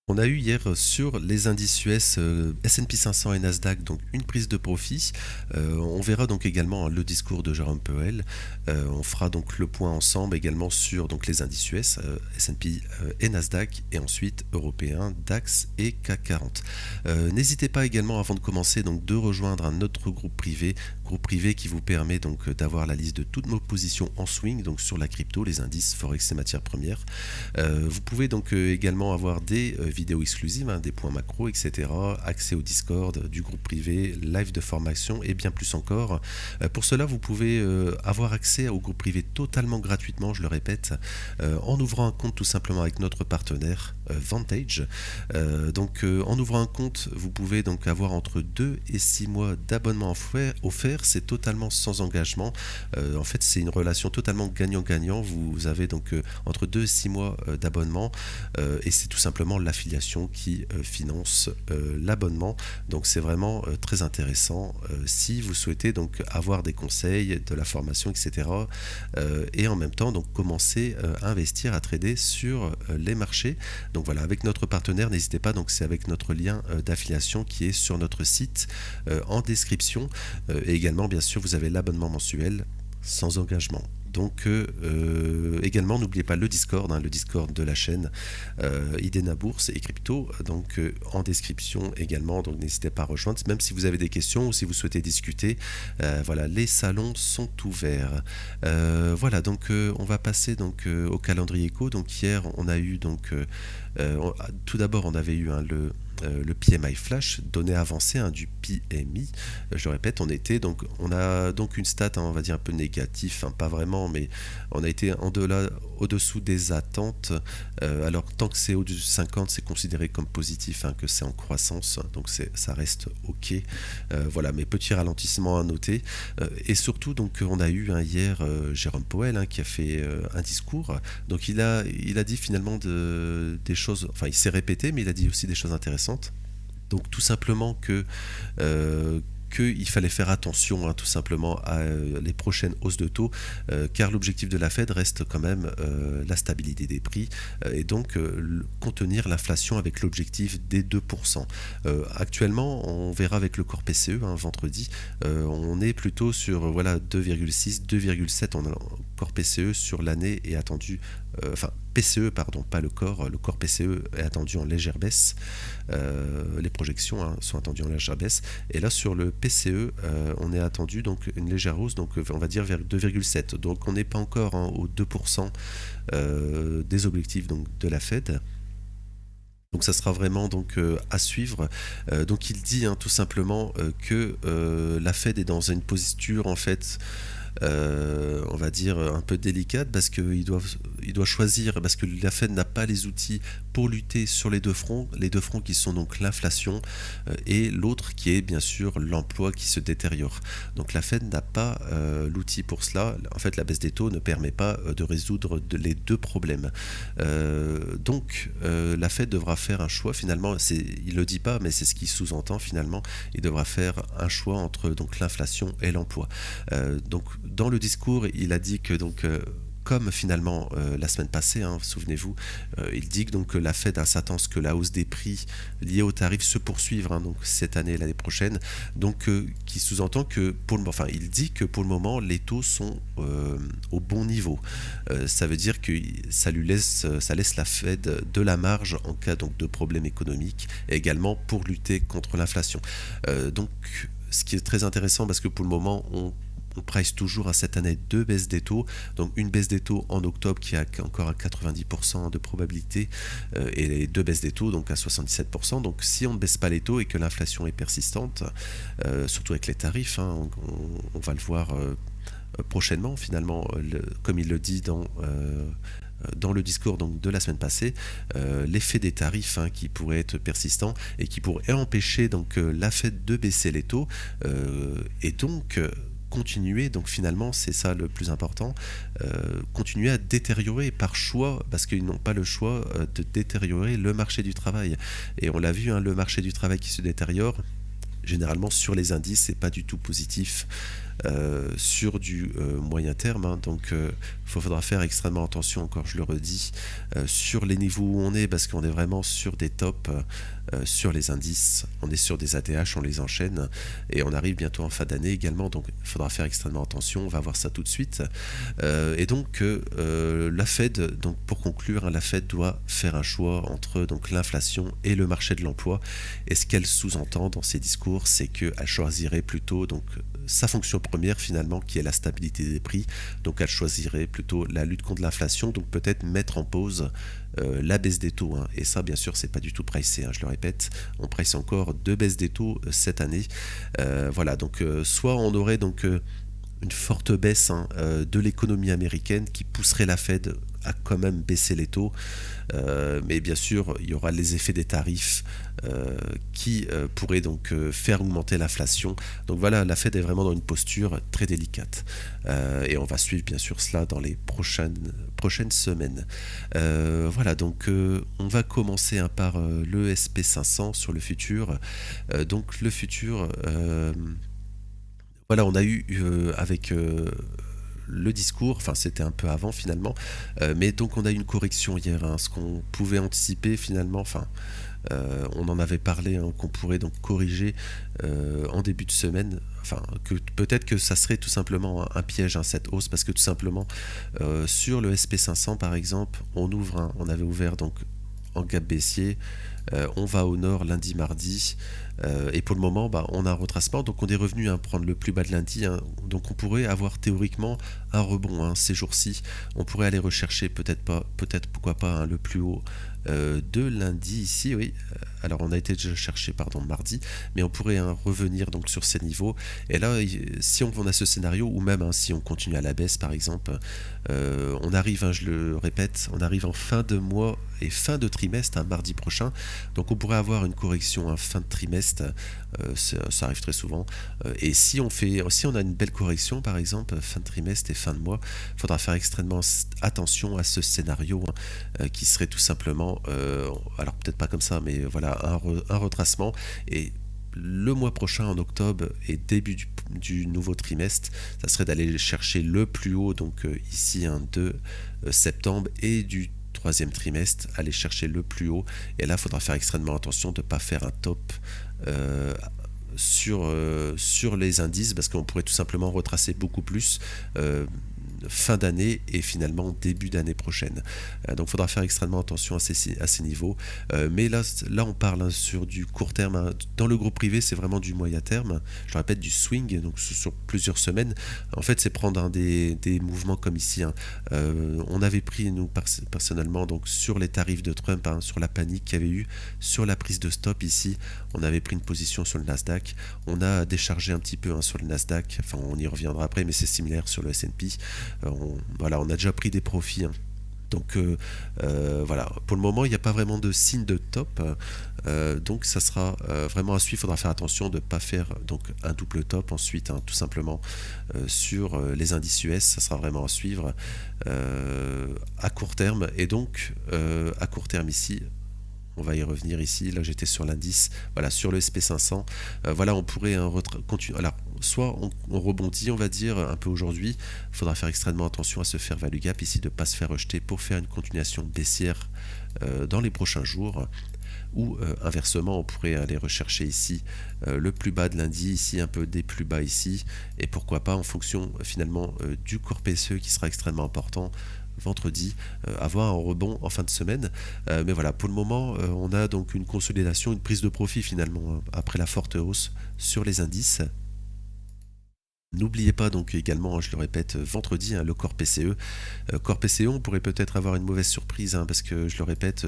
On a eu hier sur les indices US S&P 500 et Nasdaq donc une prise de profit. On verra donc également le discours de Jérôme Powell. On fera donc le point ensemble également sur donc les indices US S&P et Nasdaq et ensuite européens DAX et CAC 40. N'hésitez pas également avant de commencer donc de rejoindre un autre groupe privé qui vous permet donc d'avoir la liste de toutes nos positions en swing donc sur la crypto, les indices, forex et matières premières. Vous pouvez donc également avoir des vidéos exclusives, des points macro, etc. Accès au Discord du groupe privé, live de formation et bien plus encore. Pour cela, vous pouvez avoir accès au groupe privé totalement gratuitement, je le répète, en ouvrant un compte tout simplement avec notre partenaire Vantage. En ouvrant un compte, vous pouvez donc avoir entre 2 et 6 mois d'abonnement offert. C'est totalement sans engagement. En fait, c'est une relation totalement gagnant-gagnant. Vous avez donc entre 2 et 6 mois d'abonnement et c'est tout simplement l'affiliation qui finance l'abonnement. Donc c'est vraiment très intéressant si vous souhaitez donc avoir des conseils, de la formation, etc. Et en même temps donc commencer à investir, à trader sur les marchés. Donc voilà, avec notre partenaire, n'hésitez pas, donc c'est avec notre lien d'affiliation qui est sur notre site en description. Et également, bien sûr, vous avez l'abonnement mensuel sans engagement. Donc également, n'oubliez pas le Discord de la chaîne Idena Bourse et Crypto, donc en description également, donc n'hésitez pas à rejoindre, même si vous avez des questions ou si vous souhaitez discuter, voilà, les salons sont ouverts. Voilà, donc on va passer donc au calendrier éco. Donc hier, on a eu donc tout d'abord, on avait eu le PMI flash, données avancées du PMI. Je répète, on a donc une stat, on va dire un peu négatif, pas vraiment, mais on a été au-dessous des attentes. Alors tant que c'est au-dessus de 50, c'est considéré comme positif, que c'est en croissance, donc ça reste ok. Voilà, mais petit ralentissement à noter. Et surtout, donc on a eu hier Jérôme Powell qui a fait un discours. Donc il a dit finalement des choses, enfin il s'est répété, mais il a dit aussi des choses intéressantes. Donc tout simplement qu'il fallait faire attention tout simplement à les prochaines hausses de taux, car l'objectif de la Fed reste quand même la stabilité des prix et donc contenir l'inflation avec l'objectif des 2%. Actuellement, on verra avec le corps PCE vendredi, on est plutôt sur 2,6, 2,7 en corps PCE sur l'année est attendu, PCE, pardon, pas le corps PCE est attendu en légère baisse, les projections sont attendues en légère baisse, et là sur le PCE, on est attendu donc une légère hausse, donc on va dire vers 2,7, donc on n'est pas encore aux 2% des objectifs donc, de la Fed. Donc ça sera vraiment donc à suivre. Donc il dit tout simplement que la Fed est dans une posture en fait on va dire un peu délicate parce qu'il doit choisir, parce que la Fed n'a pas les outils pour lutter sur les deux fronts qui sont donc l'inflation et l'autre qui est bien sûr l'emploi qui se détériore. Donc la Fed n'a pas l'outil pour cela. En fait, la baisse des taux ne permet pas de résoudre les deux problèmes. Donc la Fed devra faire un choix finalement. Il le dit pas, mais c'est ce qu'il sous-entend finalement. Il devra faire un choix entre donc l'inflation et l'emploi. Donc dans le discours, il a dit que donc comme finalement la semaine passée, souvenez-vous, il dit donc que la Fed s'attend à ce que la hausse des prix liés aux tarifs se poursuivre donc cette année et l'année prochaine, donc qui sous-entend que il dit que pour le moment les taux sont au bon niveau. Ça veut dire que ça laisse la Fed de la marge en cas donc de problème économique et également pour lutter contre l'inflation. Donc ce qui est très intéressant parce que pour le moment on price toujours à cette année deux baisses des taux, donc une baisse des taux en octobre qui a encore à 90% de probabilité et les deux baisses des taux donc à 77%. Donc si on ne baisse pas les taux et que l'inflation est persistante, surtout avec les tarifs, on va le voir prochainement finalement, comme il le dit dans le discours donc, de la semaine passée, l'effet des tarifs qui pourrait être persistant et qui pourrait empêcher donc, la Fed de baisser les taux et donc continuer, donc finalement c'est ça le plus important, continuer à détériorer par choix, parce qu'ils n'ont pas le choix de détériorer le marché du travail. Et on l'a vu, le marché du travail qui se détériore, généralement sur les indices, c'est pas du tout positif sur du moyen terme, hein. Donc il faudra faire extrêmement attention, encore je le redis, sur les niveaux où on est, parce qu'on est vraiment sur des tops, sur les indices, on est sur des ATH, on les enchaîne, et on arrive bientôt en fin d'année également, donc il faudra faire extrêmement attention, on va voir ça tout de suite. Et donc la Fed, donc pour conclure, hein, la Fed doit faire un choix entre donc l'inflation et le marché de l'emploi, et ce qu'elle sous-entend dans ses discours, c'est qu'elle choisirait plutôt donc sa fonction première finalement, qui est la stabilité des prix, donc elle choisirait plutôt la lutte contre l'inflation, donc peut-être mettre en pause la baisse des taux, hein. Et ça bien sûr c'est pas du tout pricé, hein, je le répète, on price encore 2 baisses des taux cette année. Voilà, donc soit on aurait donc une forte baisse, hein, de l'économie américaine qui pousserait la Fed à quand même baisser les taux. Mais bien sûr, il y aura les effets des tarifs qui pourraient donc faire augmenter l'inflation. Donc voilà, la Fed est vraiment dans une posture très délicate. Et on va suivre bien sûr cela dans les prochaines semaines. Voilà, donc on va commencer, hein, par le SP500 sur le futur. Donc le futur... voilà, on a eu avec le discours, enfin c'était un peu avant finalement, mais donc on a eu une correction hier, hein, ce qu'on pouvait anticiper finalement, enfin on en avait parlé, hein, qu'on pourrait donc corriger en début de semaine, enfin que peut-être que ça serait tout simplement un piège, hein, cette hausse, parce que tout simplement sur le SP500 par exemple, on avait ouvert donc en gap baissier, on va au nord lundi, mardi, et pour le moment on a un retracement, donc on est revenu, hein, prendre le plus bas de lundi, hein. Donc on pourrait avoir théoriquement un rebond, hein, ces jours-ci, on pourrait aller rechercher peut-être pourquoi pas, hein, le plus haut de lundi ici, oui. Alors on a été déjà chercher, pardon, mardi, mais on pourrait, hein, revenir donc sur ces niveaux. Et là, si on a ce scénario, ou même, hein, si on continue à la baisse par exemple, on arrive, hein, je le répète, on arrive en fin de mois et fin de trimestre, hein, mardi prochain. Donc on pourrait avoir une correction, hein, fin de trimestre, ça arrive très souvent. Et si on a une belle correction par exemple, fin de trimestre et fin de mois, il faudra faire extrêmement attention à ce scénario, hein, qui serait tout simplement, alors peut-être pas comme ça, mais voilà, un retracement. Et le mois prochain, en octobre et début du nouveau trimestre, ça serait d'aller chercher le plus haut, donc ici, un 2 septembre, et du troisième trimestre, aller chercher le plus haut. Et là, il faudra faire extrêmement attention de ne pas faire un top sur les indices, parce qu'on pourrait tout simplement retracer beaucoup plus fin d'année et finalement début d'année prochaine. Donc il faudra faire extrêmement attention à ces niveaux. Mais là on parle, hein, sur du court terme, hein. Dans le groupe privé, c'est vraiment du moyen terme. Je répète, du swing, donc sur plusieurs semaines. En fait, c'est prendre, hein, des mouvements comme ici, hein. On avait pris, nous, personnellement, donc sur les tarifs de Trump, hein, sur la panique qu'il y avait eu, sur la prise de stop ici, on avait pris une position sur le Nasdaq. On a déchargé un petit peu, hein, sur le Nasdaq. Enfin, on y reviendra après, mais c'est similaire sur le S&P. Voilà, on a déjà pris des profits, hein. Donc voilà, pour le moment il n'y a pas vraiment de signe de top, donc ça sera vraiment à suivre. Il faudra faire attention de ne pas faire donc un double top ensuite, hein, tout simplement sur les indices US. Ça sera vraiment à suivre à court terme. Et donc à court terme ici, on va y revenir ici. Là, j'étais sur l'indice, voilà, sur le SP500. Voilà, on pourrait continuer. Alors, soit on rebondit, on va dire, un peu aujourd'hui. Il faudra faire extrêmement attention à se faire value gap ici, de ne pas se faire rejeter pour faire une continuation baissière dans les prochains jours. Ou inversement, on pourrait aller rechercher ici le plus bas de lundi, ici un peu des plus bas ici, et pourquoi pas, en fonction finalement du corps PSE qui sera extrêmement important vendredi, avoir un rebond en fin de semaine. Mais voilà, pour le moment, on a donc une consolidation, une prise de profit finalement, hein, après la forte hausse sur les indices. N'oubliez pas donc également, hein, je le répète, vendredi, hein, le corps PCE. Corps PCE, on pourrait peut-être avoir une mauvaise surprise, hein, parce que je le répète,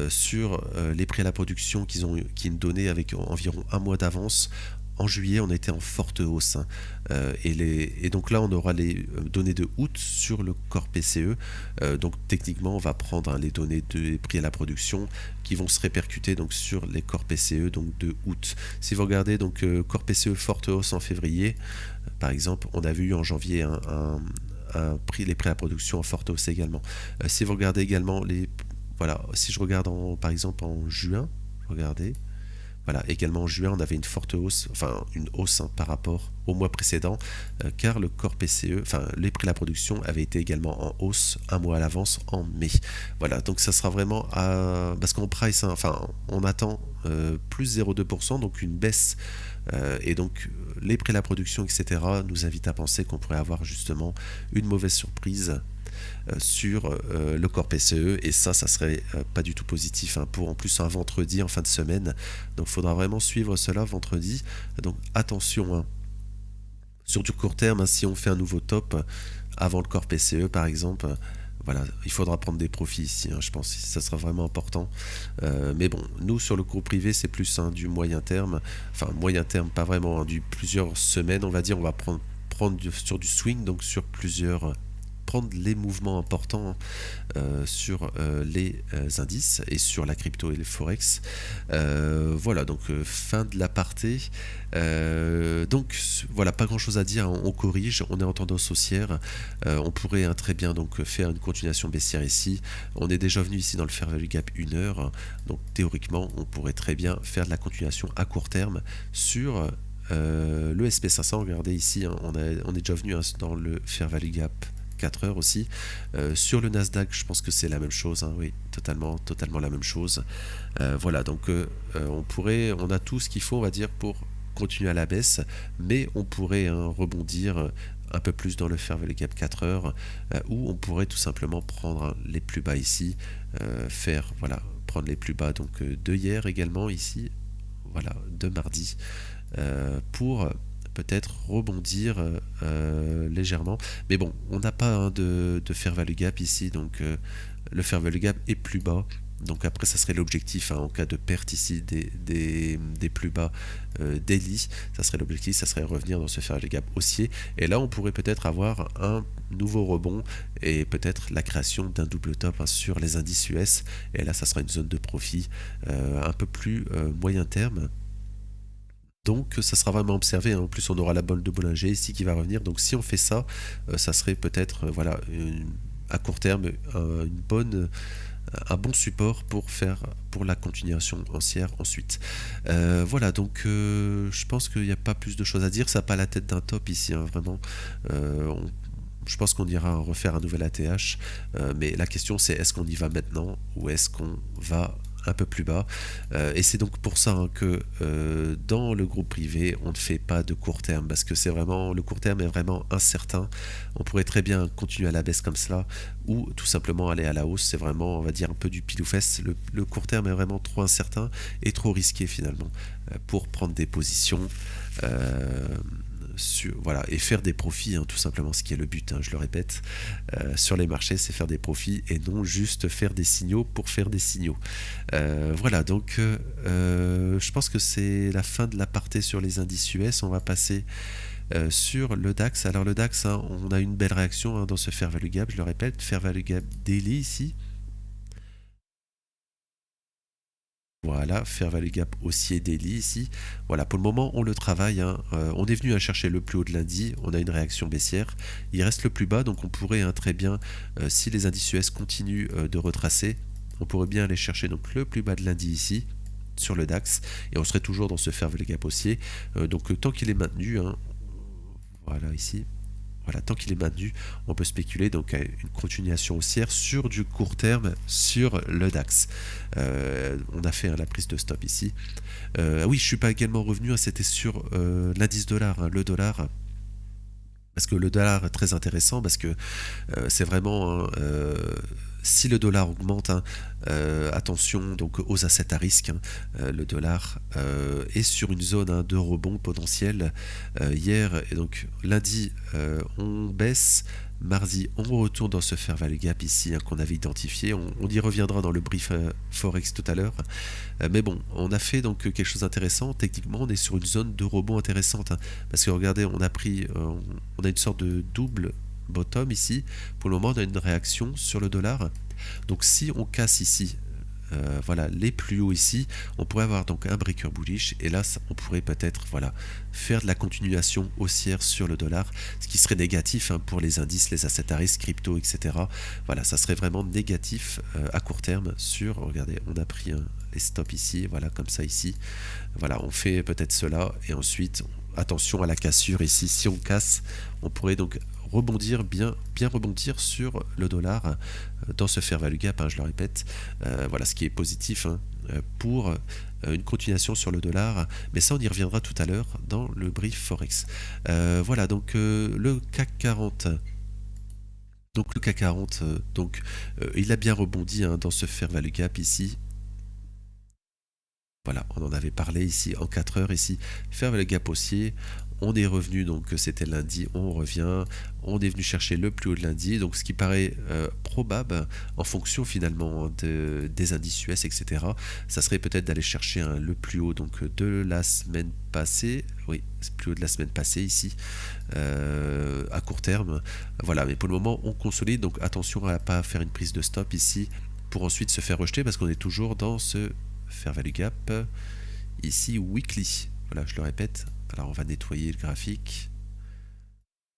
sur les prix à la production qu'ils donnaient avec environ un mois d'avance. En juillet, on était en forte hausse, hein. Et donc là, on aura les données de août sur le corps PCE. Donc techniquement, on va prendre, hein, les données des prix à la production qui vont se répercuter donc sur les corps PCE donc de août. Si vous regardez donc corps PCE forte hausse en février, par exemple, on a vu en janvier les prix à la production en forte hausse également. Si vous regardez également voilà, si je regarde par exemple en juin, regardez. Voilà, également en juin, on avait une forte hausse, enfin une hausse hein, par rapport au mois précédent, car le corps PCE, enfin les prix de la production avaient été également en hausse un mois à l'avance en mai. Voilà, donc ça sera vraiment parce qu'on price, hein, enfin on attend plus 0,2%, donc une baisse, et donc les prix de la production, etc., nous invitent à penser qu'on pourrait avoir justement une mauvaise surprise sur le corps PCE, et ça serait pas du tout positif hein, pour en plus un vendredi en fin de semaine. Donc il faudra vraiment suivre cela vendredi. Donc attention hein, sur du court terme, hein, si on fait un nouveau top avant le corps PCE par exemple, voilà, il faudra prendre des profits ici, hein, je pense que ça sera vraiment important. Mais bon, nous sur le cours privé, c'est plus hein, du moyen terme, enfin moyen terme, pas vraiment, hein, du plusieurs semaines, on va dire, on va prendre sur du swing, donc sur plusieurs prendre les mouvements importants sur les indices et sur la crypto et les forex. Voilà, donc fin de l'aparté. Donc voilà, pas grand chose à dire, on corrige, on est en tendance haussière. On pourrait hein, très bien donc faire une continuation baissière ici. On est déjà venu ici dans le fair value gap 1 heure, donc théoriquement on pourrait très bien faire de la continuation à court terme sur le SP500. Regardez ici, hein, on est déjà venu hein, dans le fair value gap 4 heures aussi. Sur le Nasdaq, je pense que c'est la même chose, hein, oui, totalement la même chose. Voilà, donc on a tout ce qu'il faut, on va dire, pour continuer à la baisse, mais on pourrait hein, rebondir un peu plus dans le fair value gap 4 heures, où on pourrait tout simplement prendre hein, les plus bas ici, voilà, prendre les plus bas donc de hier également ici, voilà, de mardi, pour peut-être rebondir légèrement. Mais bon, on n'a pas hein, de fair value gap ici, donc le fair value gap est plus bas. Donc après, ça serait l'objectif hein, en cas de perte ici des plus bas daily. Ça serait l'objectif, ça serait revenir dans ce fair value gap haussier. Et là, on pourrait peut-être avoir un nouveau rebond et peut-être la création d'un double top hein, sur les indices US. Et là, ça sera une zone de profit un peu plus moyen terme. Donc ça sera vraiment observé, hein. En plus on aura la bolle de Bollinger ici qui va revenir, donc si on fait ça, ça serait peut-être voilà, à court terme un bon support pour la continuation haussière ensuite. Voilà, donc je pense qu'il n'y a pas plus de choses à dire, ça n'a pas la tête d'un top ici, hein, vraiment. Je pense qu'on ira refaire un nouvel ATH, mais la question c'est est-ce qu'on y va maintenant ou est-ce qu'on va un peu plus bas, et c'est donc pour ça hein, que dans le groupe privé on ne fait pas de court terme, parce que c'est vraiment, le court terme est vraiment incertain. On pourrait très bien continuer à la baisse comme cela ou tout simplement aller à la hausse. C'est vraiment, on va dire, un peu du pile ou fesse. Le court terme est vraiment trop incertain et trop risqué finalement pour prendre des positions voilà, et faire des profits, hein, tout simplement, ce qui est le but, hein, je le répète, sur les marchés, c'est faire des profits et non juste faire des signaux pour faire des signaux. Voilà, donc je pense que c'est la fin de l'aparté sur les indices US. On va passer sur le DAX. Alors le DAX, hein, on a une belle réaction hein, dans ce fair value gap, je le répète, fair value gap daily ici. Voilà, fair value gap haussier daily ici. Voilà, pour le moment, on le travaille, hein. On est venu à chercher le plus haut de lundi, on a une réaction baissière. Il reste le plus bas, donc on pourrait hein, très bien, si les indices US continuent de retracer, on pourrait bien aller chercher donc le plus bas de lundi ici, sur le DAX, et on serait toujours dans ce fair value gap haussier. Donc tant qu'il est maintenu, hein, voilà ici. Voilà, tant qu'il est maintenu, on peut spéculer donc à une continuation haussière sur du court terme sur le DAX. On a fait hein, la prise de stop ici. Oui, je suis pas également revenu, hein, c'était sur l'indice dollar, hein, le dollar. Parce que le dollar est très intéressant, parce que c'est vraiment... si le dollar augmente, hein, attention donc aux assets à risque, hein, le dollar est sur une zone hein, de rebond potentiel. Hier et donc lundi, on baisse. Mardi, on retourne dans ce fair value gap ici hein, qu'on avait identifié. On y reviendra dans le brief Forex tout à l'heure. Mais bon, on a fait donc quelque chose d'intéressant. Techniquement, on est sur une zone de rebond intéressante. Hein, parce que regardez, on a une sorte de double bottom ici. Pour le moment, on a une réaction sur le dollar. Donc si on casse ici voilà, les plus hauts ici, on pourrait avoir donc un breaker bullish et là on pourrait peut-être voilà, faire de la continuation haussière sur le dollar, ce qui serait négatif hein, pour les indices, les assets à risque, crypto, etc. Voilà, ça serait vraiment négatif à court terme sur, regardez, on a pris les stops ici, voilà, comme ça ici. Voilà, on fait peut-être cela et ensuite, attention à la cassure ici, si on casse, on pourrait donc rebondir, bien rebondir sur le dollar dans ce fair value gap, hein, je le répète, voilà ce qui est positif hein, pour une continuation sur le dollar, mais ça on y reviendra tout à l'heure dans le brief Forex. Voilà donc le CAC 40. Donc le CAC 40, il a bien rebondi hein, dans ce fair value gap ici. Voilà, on en avait parlé ici en 4 heures ici, fair value gap haussier. On est revenu, donc c'était lundi, on revient, on est venu chercher le plus haut de lundi, donc ce qui paraît probable en fonction finalement des indices US, etc. Ça serait peut-être d'aller chercher le plus haut donc de la semaine passée, oui, c'est plus haut de la semaine passée ici, à court terme. Voilà, mais pour le moment on consolide, donc attention à ne pas faire une prise de stop ici pour ensuite se faire rejeter parce qu'on est toujours dans ce fair value gap ici weekly. Voilà, je le répète. Alors on va nettoyer le graphique.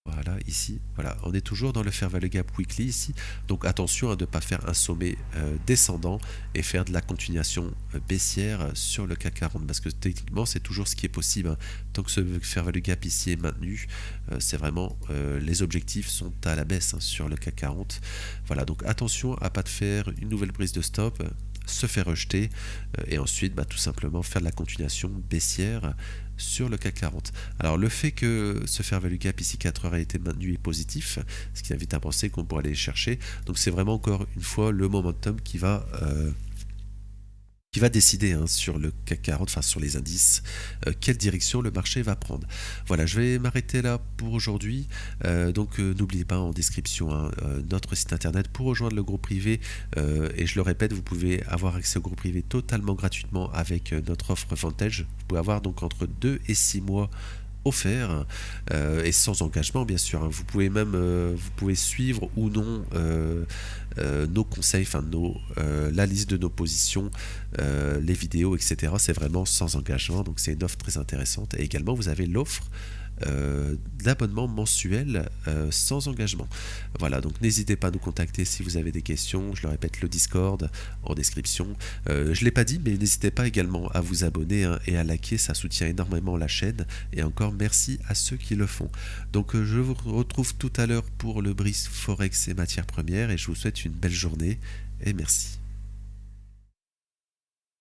Voilà, ici, voilà, on est toujours dans le fair value gap weekly ici. Donc attention à ne pas faire un sommet descendant et faire de la continuation baissière sur le CAC 40 parce que techniquement c'est toujours ce qui est possible. Hein. Tant que ce fair value gap ici est maintenu, c'est vraiment les objectifs sont à la baisse hein, sur le CAC 40. Voilà, donc attention à pas de faire une nouvelle prise de stop, se faire rejeter et ensuite tout simplement faire de la continuation baissière sur le CAC 40. Alors le fait que ce fair value gap ici 4 heures a été maintenu est positif, ce qui invite à penser qu'on pourrait aller les chercher. Donc c'est vraiment encore une fois le momentum qui va décider hein, sur le CAC 40, enfin sur les indices, quelle direction le marché va prendre. Voilà, je vais m'arrêter là pour aujourd'hui. N'oubliez pas en description hein, notre site internet pour rejoindre le groupe privé. Et je le répète, vous pouvez avoir accès au groupe privé totalement gratuitement avec notre offre Vantage. Vous pouvez avoir donc entre 2 et 6 mois offert et sans engagement bien sûr hein. Vous pouvez même vous pouvez suivre ou non nos conseils, enfin la liste de nos positions, les vidéos, etc. C'est vraiment sans engagement, donc c'est une offre très intéressante. Et également vous avez l'offre d'abonnement mensuel sans engagement. Voilà, donc n'hésitez pas à nous contacter si vous avez des questions. Je le répète, le Discord en description. Je ne l'ai pas dit, mais n'hésitez pas également à vous abonner hein, et à liker, ça soutient énormément la chaîne. Et encore merci à ceux qui le font. Donc je vous retrouve tout à l'heure pour le brief Forex et matières premières et je vous souhaite une belle journée et merci.